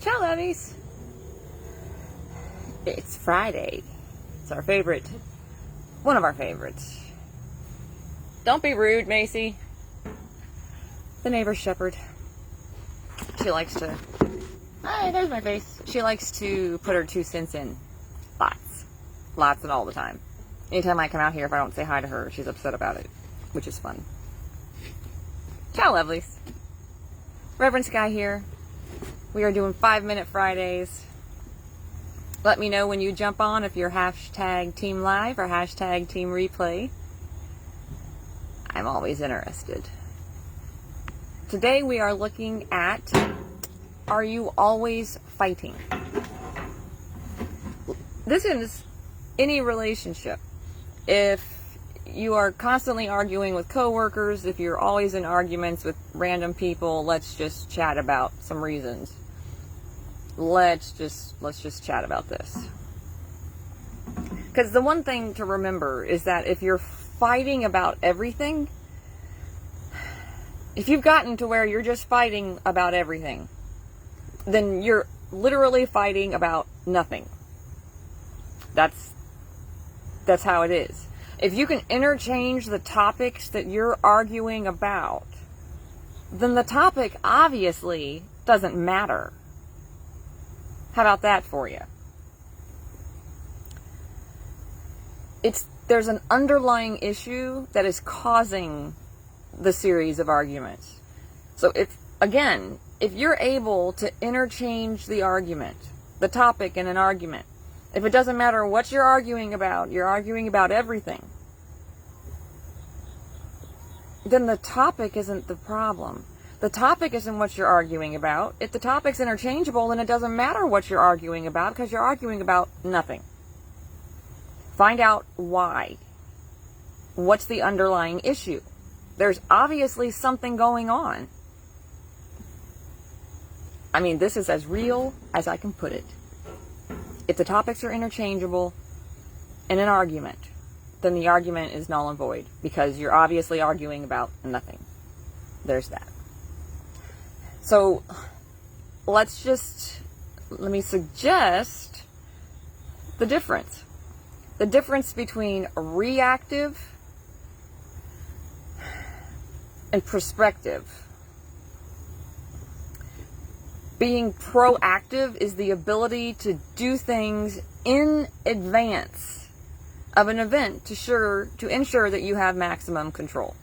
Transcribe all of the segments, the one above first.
Ciao, lovies. It's Friday. It's our favorite. One of our favorites. Don't be rude, Macy. The neighbor's shepherd. She likes to... Hi, there's my face. She likes to put her 2 cents in. Lots. Lots and all the time. Anytime I come out here, if I don't say hi to her, she's upset about it. Which is fun. Ciao, lovelies. Reverend Sky here. We are doing 5-minute Fridays. Let me know when you jump on if you're hashtag Team Live or hashtag Team Replay. I'm always interested. Today we are looking at, are you always fighting? This is any relationship. If you are constantly arguing with coworkers, if you're always in arguments with random people, let's just chat about some reasons. Let's just chat about this. Because the one thing to remember is that if you're fighting about everything, if you've gotten to where you're just fighting about everything, then you're literally fighting about nothing. That's how it is. If you can interchange the topics that you're arguing about, then the topic obviously doesn't matter. How about that for you? There's an underlying issue that is causing the series of arguments. So if you're able to interchange the argument, the topic in an argument, if it doesn't matter what you're arguing about everything, then the topic isn't the problem. The topic isn't what you're arguing about. If the topic's interchangeable, then it doesn't matter what you're arguing about because you're arguing about nothing. Find out why. What's the underlying issue? There's obviously something going on. I mean, this is as real as I can put it. If the topics are interchangeable in an argument, then the argument is null and void because you're obviously arguing about nothing. There's that. So let me suggest the difference. The difference between reactive and prospective. Being proactive is the ability to do things in advance of an event to ensure that you have maximum control.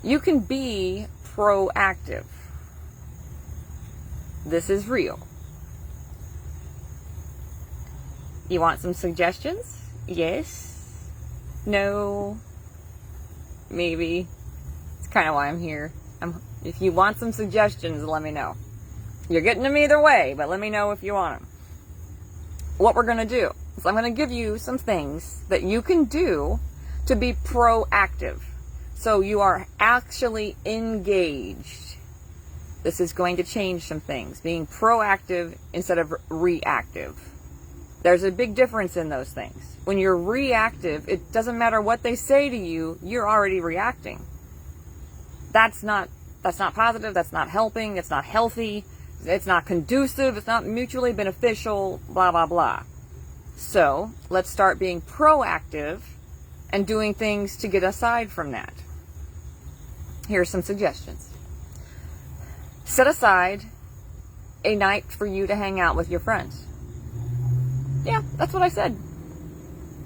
You can be proactive. This is real. You want some suggestions? Yes? No? Maybe? It's kind of why I'm here. If you want some suggestions, let me know. You're getting them either way, but let me know if you want them. What we're going to do is I'm going to give you some things that you can do to be proactive. So you are actually engaged. This is going to change some things. Being proactive instead of reactive. There's a big difference in those things. When you're reactive, it doesn't matter what they say to you, you're already reacting. That's not positive, that's not helping, it's not healthy, it's not conducive, it's not mutually beneficial, blah, blah, blah. So, let's start being proactive and doing things to get aside from that. Here are some suggestions. Set aside a night for you to hang out with your friends. Yeah, that's what I said.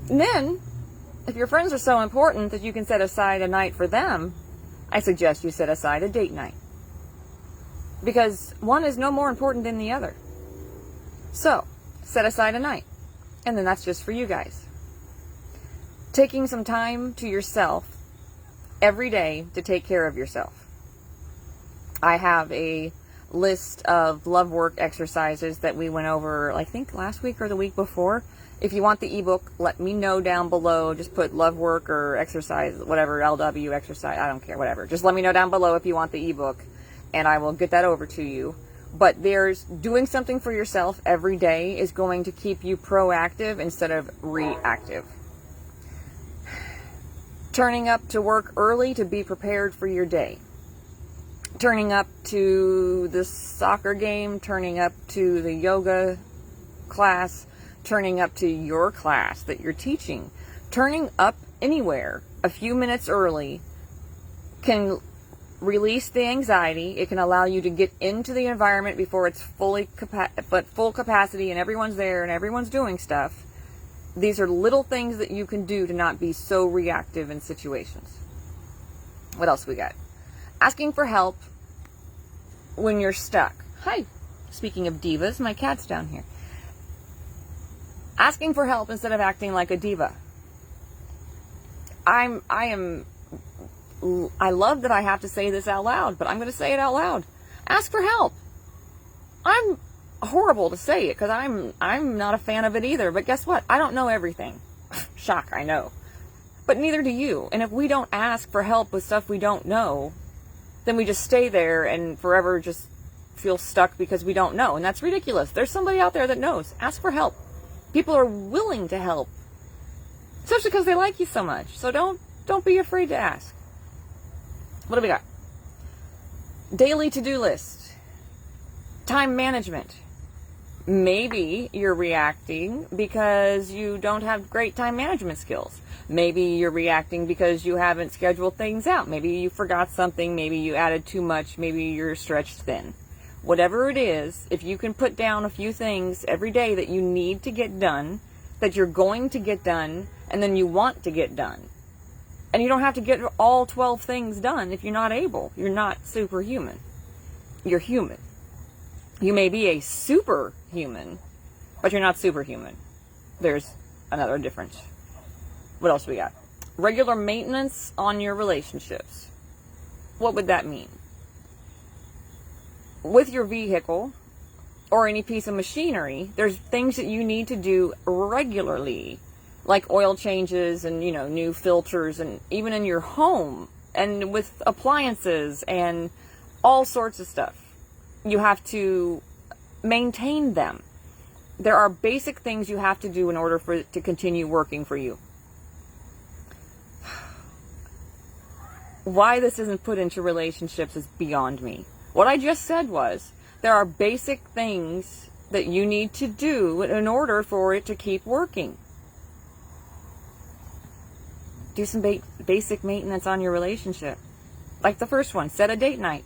And then, if your friends are so important that you can set aside a night for them, I suggest you set aside a date night. Because one is no more important than the other. So, set aside a night. And then that's just for you guys. Taking some time to yourself every day to take care of yourself. I have a list of love work exercises that we went over, I think last week or the week before. If you want the ebook, let me know down below. Just put love work or exercise, whatever, LW exercise, I don't care, whatever. Just let me know down below if you want the ebook, and I will get that over to you. But there's doing something for yourself every day is going to keep you proactive instead of reactive. Turning up to work early to be prepared for your day. turning up to the soccer game, turning up to the yoga class, turning up to your class that you're teaching. Turning up anywhere a few minutes early can release the anxiety. It can allow you to get into the environment before it's full capacity and everyone's there and everyone's doing stuff. These are little things that you can do to not be so reactive in situations. What else we got? Asking for help when you're stuck. Hi. Speaking of divas, my cat's down here. Asking for help instead of acting like a diva. I love that I have to say this out loud, but I'm going to say it out loud. Ask for help. I'm horrible to say it because I'm not a fan of it either, but guess what? I don't know everything. Shock, I know. But neither do you. And if we don't ask for help with stuff we don't know, then we just stay there and forever just feel stuck because we don't know. And that's ridiculous. There's somebody out there that knows. Ask for help. People are willing to help, especially because they like you so much. So don't be afraid to ask. What do we got? Daily to-do list. Time management. Maybe you're reacting because you don't have great time management skills. Maybe you're reacting because you haven't scheduled things out. Maybe you forgot something. Maybe you added too much. Maybe you're stretched thin. Whatever it is, if you can put down a few things every day that you need to get done, that you're going to get done, and then you want to get done. And you don't have to get all 12 things done if you're not able. You're not superhuman. You're human. You may be a superhuman, but you're not superhuman. There's another difference. What else we got? Regular maintenance on your relationships. What would that mean? With your vehicle or any piece of machinery, there's things that you need to do regularly, like oil changes and, new filters, and even in your home and with appliances and all sorts of stuff. You have to maintain them. There are basic things you have to do in order for it to continue working for you. Why this isn't put into relationships is beyond me. What I just said was, there are basic things that you need to do in order for it to keep working. Do some basic maintenance on your relationship. Like the first one, set a date night.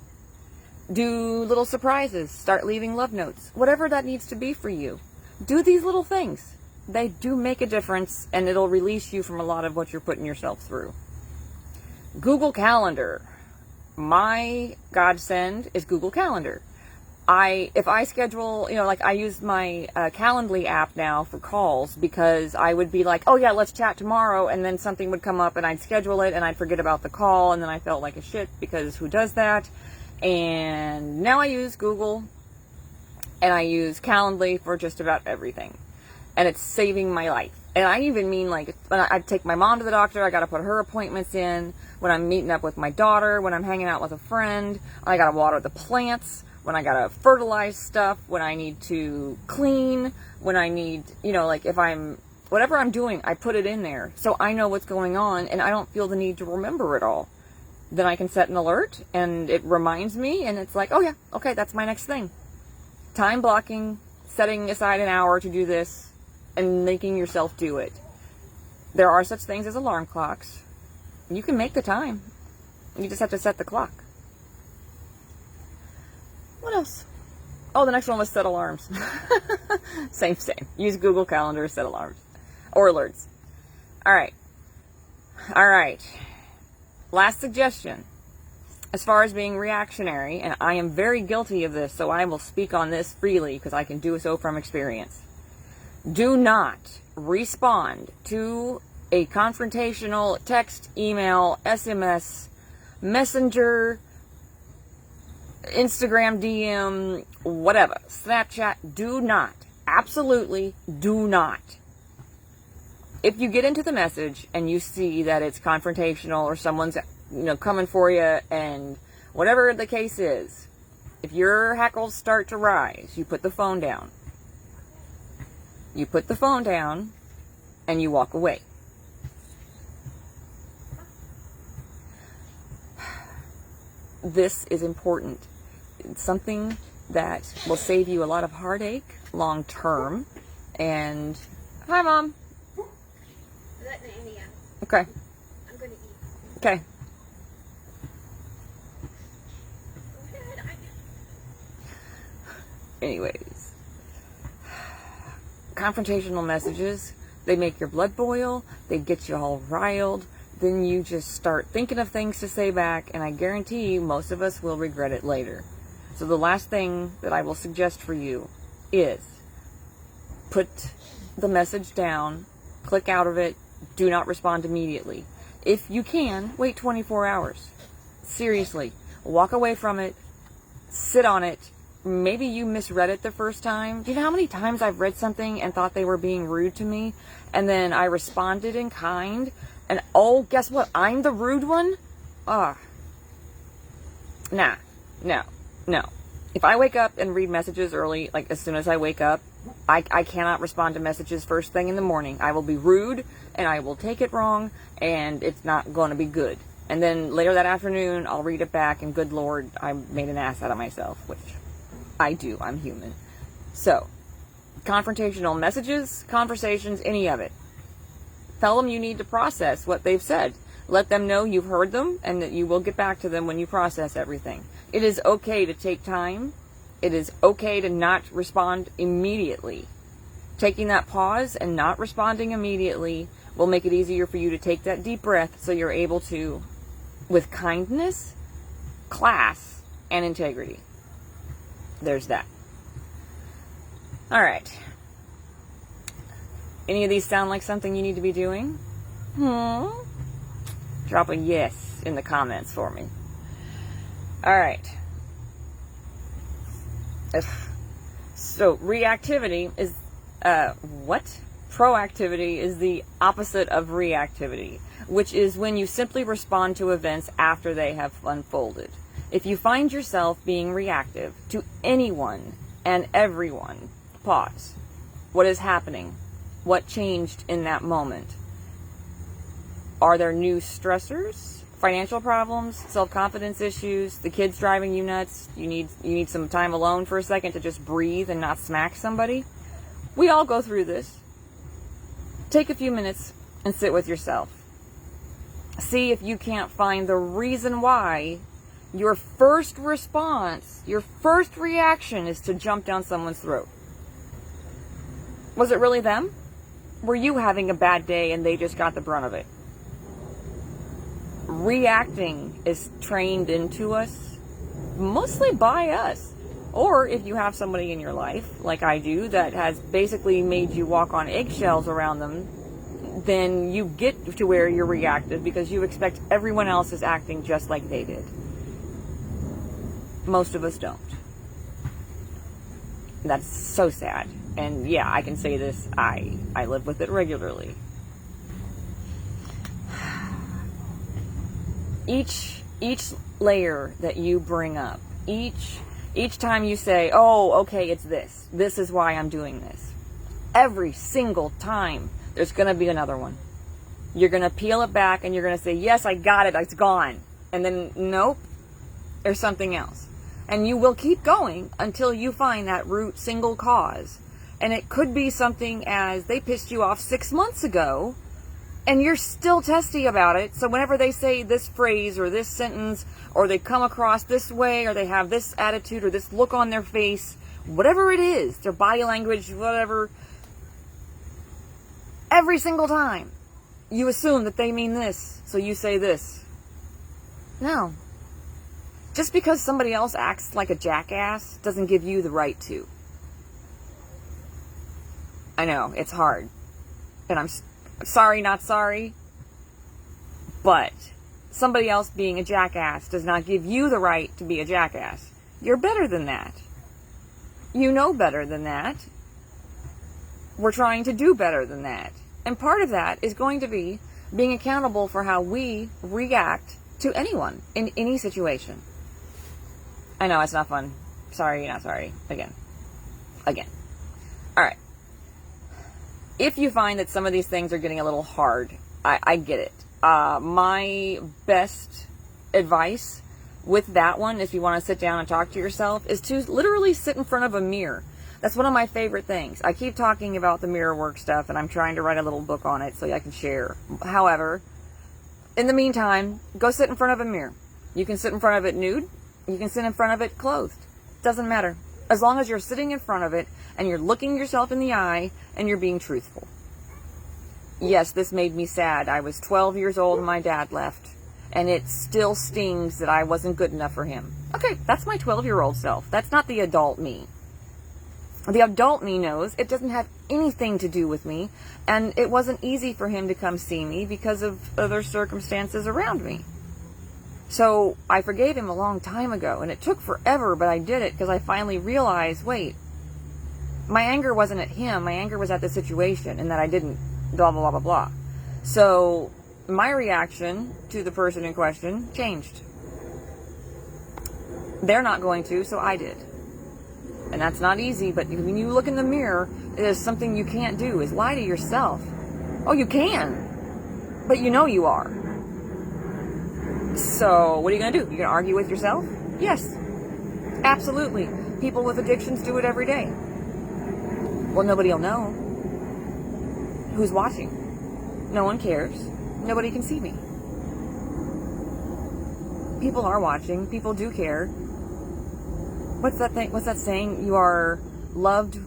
Do little surprises. Start leaving love notes. Whatever that needs to be for you. Do these little things. They do make a difference, and it'll release you from a lot of what you're putting yourself through. Google Calendar. My godsend is Google Calendar. If I schedule, I use my Calendly app now for calls, because I would be like, oh yeah, let's chat tomorrow, and then something would come up and I'd schedule it and I'd forget about the call, and then I felt like a shit because who does that? And now I use Google and I use Calendly for just about everything, and it's saving my life. And I even mean, like, when I take my mom to the doctor, I gotta put her appointments in. When I'm meeting up with my daughter, when I'm hanging out with a friend, I gotta water the plants, when I gotta fertilize stuff, when I need to clean, when I need, whatever I'm doing, I put it in there. So I know what's going on, and I don't feel the need to remember it all. Then I can set an alert, and it reminds me, and it's like, oh yeah, okay, that's my next thing. Time blocking, setting aside an hour to do this, and making yourself do it. There are such things as alarm clocks. You can make the time. You just have to set the clock. What else? Oh, the next one was set alarms. Same. Use Google Calendar, set alarms. Or alerts. Alright. Last suggestion. As far as being reactionary, and I am very guilty of this, so I will speak on this freely because I can do so from experience. Do not respond to a confrontational text, email, SMS, messenger, Instagram DM, whatever, Snapchat. Do not. Absolutely do not. If you get into the message and you see that it's confrontational or someone's coming for you, and whatever the case is, if your hackles start to rise, you put the phone down. You put the phone down and you walk away. this is important. It's something that will save you a lot of heartache long term. And hi, Mom. Letting Andy out. Okay. I'm gonna eat. Okay. Go ahead. Anyways, confrontational messages, they make your blood boil, they get you all riled, then you just start thinking of things to say back, and I guarantee you most of us will regret it later. So the last thing that I will suggest for you is put the message down, click out of it, do not respond immediately. If you can, wait 24 hours. Seriously, walk away from it, sit on it. Maybe you misread it the first time. Do you know how many times I've read something and thought they were being rude to me, and then I responded in kind, and oh, guess what? I'm the rude one? Nah, no. If I wake up and read messages early, like as soon as I wake up, I cannot respond to messages first thing in the morning. I will be rude, and I will take it wrong, and it's not going to be good. And then later that afternoon, I'll read it back, and good Lord, I made an ass out of myself, which I do. I'm human. So, confrontational messages, conversations, any of it. Tell them you need to process what they've said. Let them know you've heard them and that you will get back to them when you process everything. It is okay to take time. It is okay to not respond immediately. Taking that pause and not responding immediately will make it easier for you to take that deep breath so you're able to, with kindness, class, and integrity. There's that. All right. Any of these sound like something you need to be doing? Drop a yes in the comments for me. All right. So reactivity is proactivity is the opposite of reactivity, which is when you simply respond to events after they have unfolded. If you find yourself being reactive to anyone and everyone, pause. What is happening? What changed in that moment? Are there new stressors, financial problems, self-confidence issues, the kids driving you nuts? You need some time alone for a second to just breathe and not smack somebody? We all go through this. Take a few minutes and sit with yourself. See if you can't find the reason why your first response, your first reaction is to jump down someone's throat. Was it really them? Were you having a bad day and they just got the brunt of it? Reacting is trained into us, mostly by us. Or if you have somebody in your life, like I do, that has basically made you walk on eggshells around them, then you get to where you're reactive because you expect everyone else is acting just like they did. Most of us don't. That's so sad. And yeah, I can say this, I live with it regularly. Each layer that you bring up, each time you say, oh, okay, it's this. This is why I'm doing this. Every single time, there's going to be another one. You're going to peel it back and you're going to say, yes, I got it. It's gone. And then, nope, there's something else. And you will keep going until you find that root single cause. And it could be something as they pissed you off 6 months ago, and you're still testy about it. So whenever they say this phrase or this sentence, or they come across this way, or they have this attitude or this look on their face, whatever it is, their body language, whatever, every single time, you assume that they mean this, so you say this. No. Just because somebody else acts like a jackass doesn't give you the right to. I know, it's hard. And I'm sorry, not sorry. But somebody else being a jackass does not give you the right to be a jackass. You're better than that. You know better than that. We're trying to do better than that. And part of that is going to be being accountable for how we react to anyone in any situation. I know, it's not fun. Sorry, not sorry. Again. Alright. If you find that some of these things are getting a little hard, I get it. My best advice with that one, if you want to sit down and talk to yourself, is to literally sit in front of a mirror. That's one of my favorite things. I keep talking about the mirror work stuff, and I'm trying to write a little book on it so I can share. However, in the meantime, go sit in front of a mirror. You can sit in front of it nude. You can sit in front of it clothed. Doesn't matter. As long as you're sitting in front of it and you're looking yourself in the eye and you're being truthful. Yes, this made me sad. I was 12 years old and my dad left. And it still stings that I wasn't good enough for him. Okay, that's my 12-year-old self. That's not the adult me. The adult me knows it doesn't have anything to do with me, and it wasn't easy for him to come see me because of other circumstances around me. So I forgave him a long time ago, and it took forever, but I did it because I finally realized, wait, my anger wasn't at him, my anger was at the situation, and that I didn't, blah, blah, blah, blah, blah. So my reaction to the person in question changed. They're not going to, so I did. And that's not easy, but when you look in the mirror, there's something you can't do, is lie to yourself. Oh, you can, but you know you are. So what are you going to do? You're going to argue with yourself? Yes, absolutely. People with addictions do it every day. Well, nobody will know. Who's watching? No one cares. Nobody can see me. People are watching. People do care. What's that thing? What's that saying? You are loved.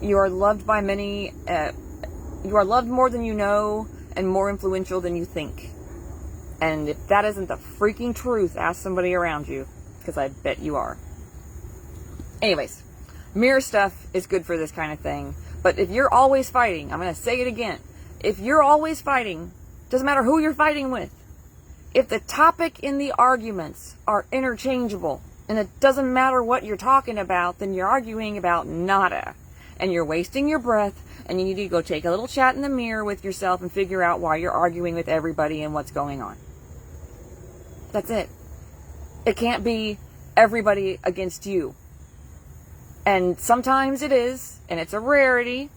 You are loved by many. You are loved more than you know, and more influential than you think. And if that isn't the freaking truth, ask somebody around you, because I bet you are. Anyways, mirror stuff is good for this kind of thing. But if you're always fighting, I'm going to say it again. If you're always fighting, doesn't matter who you're fighting with. If the topic in the arguments are interchangeable, and it doesn't matter what you're talking about, then you're arguing about nada. And you're wasting your breath, and you need to go take a little chat in the mirror with yourself and figure out why you're arguing with everybody and what's going on. That's it. It can't be everybody against you. And sometimes it is, and it's a rarity.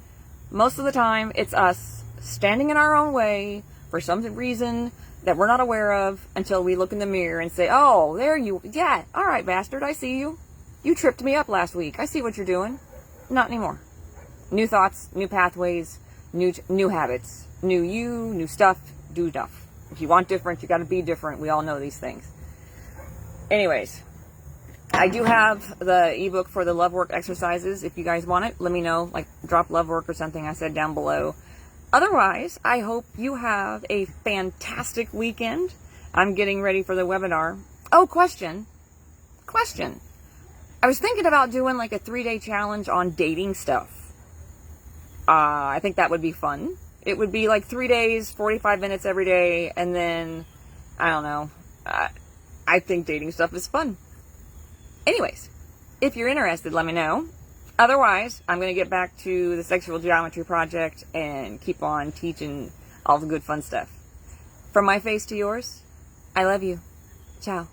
Most of the time, it's us standing in our own way for some reason that we're not aware of until we look in the mirror and say, oh, there you, yeah, all right, bastard, I see you. You tripped me up last week. I see what you're doing. Not anymore. New thoughts, new pathways, new habits, new you, new stuff, do stuff. If you want different, you got to be different. We all know these things. Anyways, I do have the ebook for the love work exercises. If you guys want it, let me know. Like, drop love work or something I said down below. Otherwise, I hope you have a fantastic weekend. I'm getting ready for the webinar. Oh, question. I was thinking about doing like a 3-day challenge on dating stuff. I think that would be fun. It would be like 3 days, 45 minutes every day, and then, I don't know. I think dating stuff is fun. Anyways, if you're interested, let me know. Otherwise, I'm going to get back to the sexual geometry project and keep on teaching all the good fun stuff. From my face to yours, I love you. Ciao.